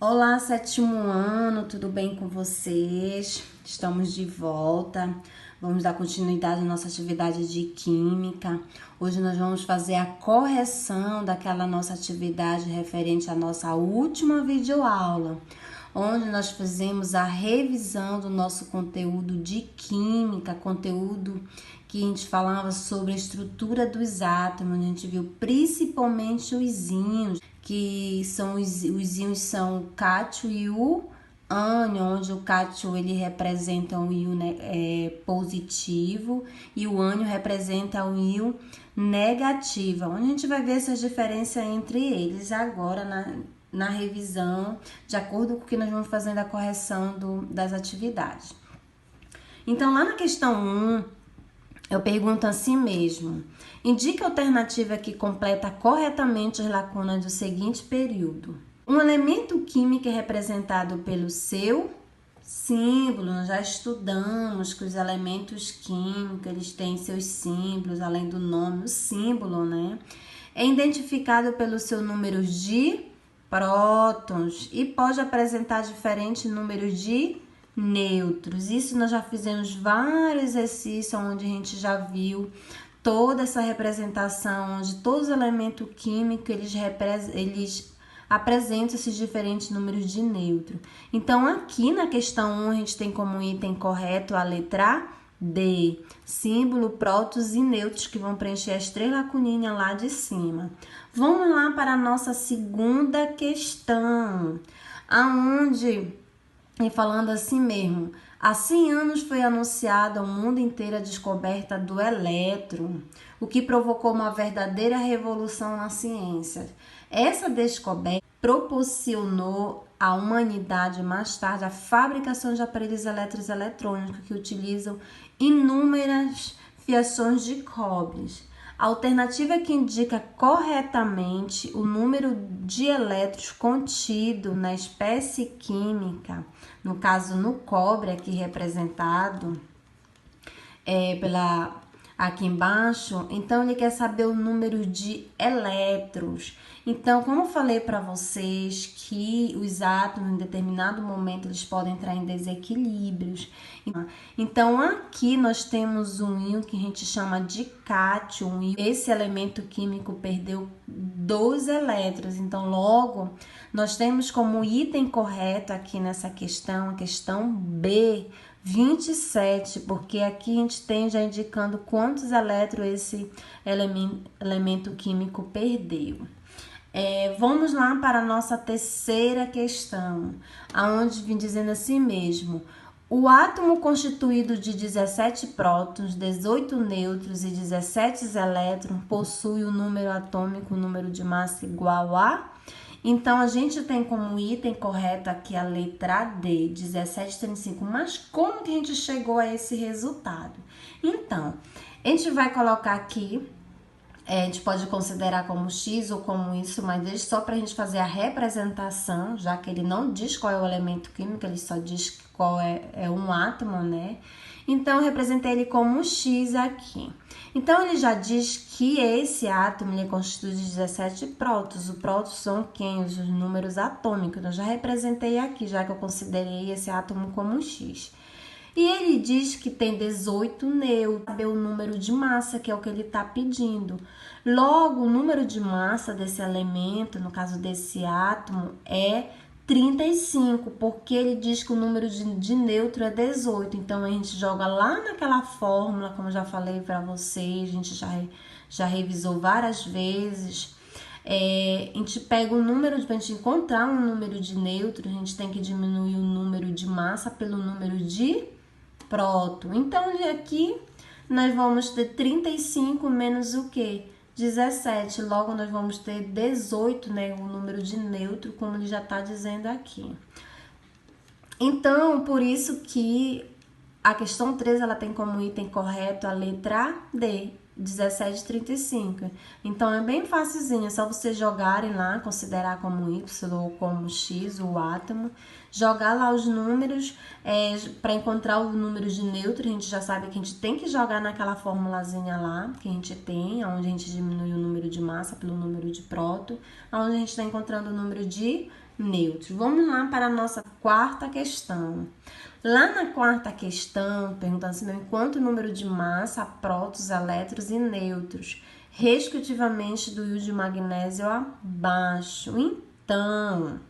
Olá, sétimo ano, tudo bem com vocês? Estamos de volta. Vamos dar continuidade à nossa atividade de química. Hoje nós vamos fazer a correção daquela nossa atividade referente à nossa última videoaula, onde nós fizemos a revisão do nosso conteúdo de química, conteúdo que a gente falava sobre a estrutura dos átomos. A gente viu principalmente os íons, que são os íons são o cátio e o ânion, onde o cátio ele representa um íon positivo e o ânion representa um íon negativo. Onde a gente vai ver essas diferenças entre eles agora na revisão, de acordo com o que nós vamos fazendo a correção das atividades. Então, lá na questão 1, eu pergunto assim mesmo: indique a alternativa que completa corretamente as lacunas do seguinte período. Um elemento químico é representado pelo seu símbolo. Nós já estudamos que os elementos químicos eles têm seus símbolos, além do nome, o símbolo, né? É identificado pelo seu número de prótons e pode apresentar diferentes números de nêutrons. Isso nós já fizemos vários exercícios onde a gente já viu toda essa representação, onde todos os elementos químicos eles apresentam esses diferentes números de nêutron. Então, aqui na questão 1, a gente tem como item correto a letra D, símbolo, prótons e nêutrons, que vão preencher as 3 lacuninhas lá de cima. Vamos lá para a nossa segunda questão, aonde, e falando assim mesmo, há 100 anos foi anunciada ao mundo inteiro a descoberta do elétron, o que provocou uma verdadeira revolução na ciência. Essa descoberta proporcionou à humanidade mais tarde a fabricação de aparelhos elétricos e eletrônicos que utilizam inúmeras fiações de cobre. A alternativa que indica corretamente o número de elétrons contido na espécie química, no caso no cobre aqui representado aqui embaixo, então ele quer saber o número de elétrons. Então, como eu falei para vocês que os átomos em determinado momento eles podem entrar em desequilíbrios. Então, aqui nós temos um íon que a gente chama de cátio. Esse elemento químico perdeu 2 elétrons. Então, logo, nós temos como item correto aqui nessa questão, a questão B, 27, porque aqui a gente tem já indicando quantos elétrons esse elemento químico perdeu. Vamos lá para a nossa terceira questão, aonde vem dizendo assim mesmo: o átomo constituído de 17 prótons, 18 nêutrons e 17 elétrons possui o número atômico, o número de massa igual a... Então, a gente tem como item correto aqui a letra D, 1735. Mas como que a gente chegou a esse resultado? Então, a gente vai colocar aqui, a gente pode considerar como X ou como isso, mas deixa só para a gente fazer a representação, já que ele não diz qual é o elemento químico, ele só diz qual é um átomo, né? Então, eu representei ele como X aqui. Então, ele já diz que esse átomo ele é constituído de 17 prótons. Os prótons são quem? Os números atômicos. Eu já representei aqui, já que eu considerei esse átomo como X. E ele diz que tem 18 nêutrons, saber o número de massa, que é o que ele está pedindo. Logo, o número de massa desse elemento, no caso desse átomo, é 35, porque ele diz que o número de nêutron é 18. Então, a gente joga lá naquela fórmula, como eu já falei para vocês, a gente já revisou várias vezes. A gente pega o número, para a gente encontrar um número de nêutron, a gente tem que diminuir o número de massa pelo número de próton. Então, aqui nós vamos ter 35 menos o quê? 17, logo nós vamos ter 18, né, o número de nêutron, como ele já está dizendo aqui. Então, por isso que a questão 3, ela tem como item correto a letra D, 1735. Então, é bem facilzinho, é só vocês jogarem lá, considerar como Y ou como X o átomo, jogar lá os números, para encontrar o número de nêutron, a gente já sabe que a gente tem que jogar naquela formulazinha lá, que a gente tem, onde a gente diminui o número de massa pelo número de próton, onde a gente está encontrando o número de nêutros. Vamos lá para a nossa quarta questão. Lá na quarta questão, perguntando assim, quanto número de massa, prótons, elétrons e nêutrons, respectivamente, do íon de magnésio abaixo. Então,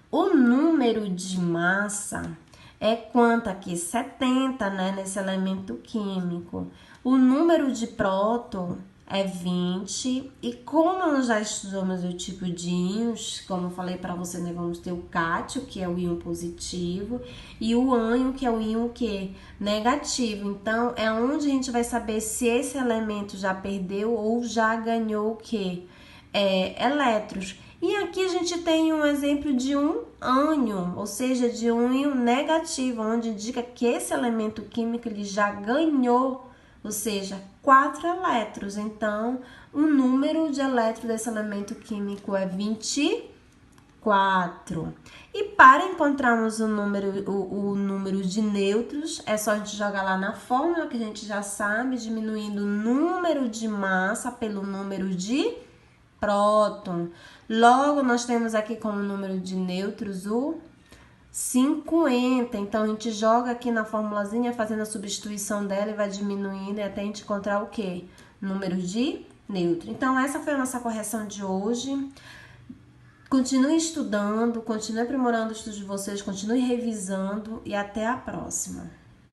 o número de massa é quanto aqui? 70, né, nesse elemento químico. O número de próton é 20, e como nós já estudamos o tipo de íons, como eu falei para você, nós vamos ter o cátio, que é o íon positivo, e o ânion, que é o íon que? Negativo. Então, é onde a gente vai saber se esse elemento já perdeu ou já ganhou o quê? Elétrons. E aqui a gente tem um exemplo de um ânion, ou seja, de um íon negativo, onde indica que esse elemento químico ele já ganhou, ou seja, 4 elétrons. Então, o número de elétrons desse elemento químico é 24. E para encontrarmos o número de nêutrons, é só a gente jogar lá na fórmula que a gente já sabe, diminuindo o número de massa pelo número de próton. Logo, nós temos aqui como número de nêutrons o 50. Então, a gente joga aqui na formulazinha, fazendo a substituição dela e vai diminuindo e até a gente encontrar o quê? Número de nêutrons. Então, essa foi a nossa correção de hoje. Continue estudando, continue aprimorando o estudo de vocês, continue revisando e até a próxima.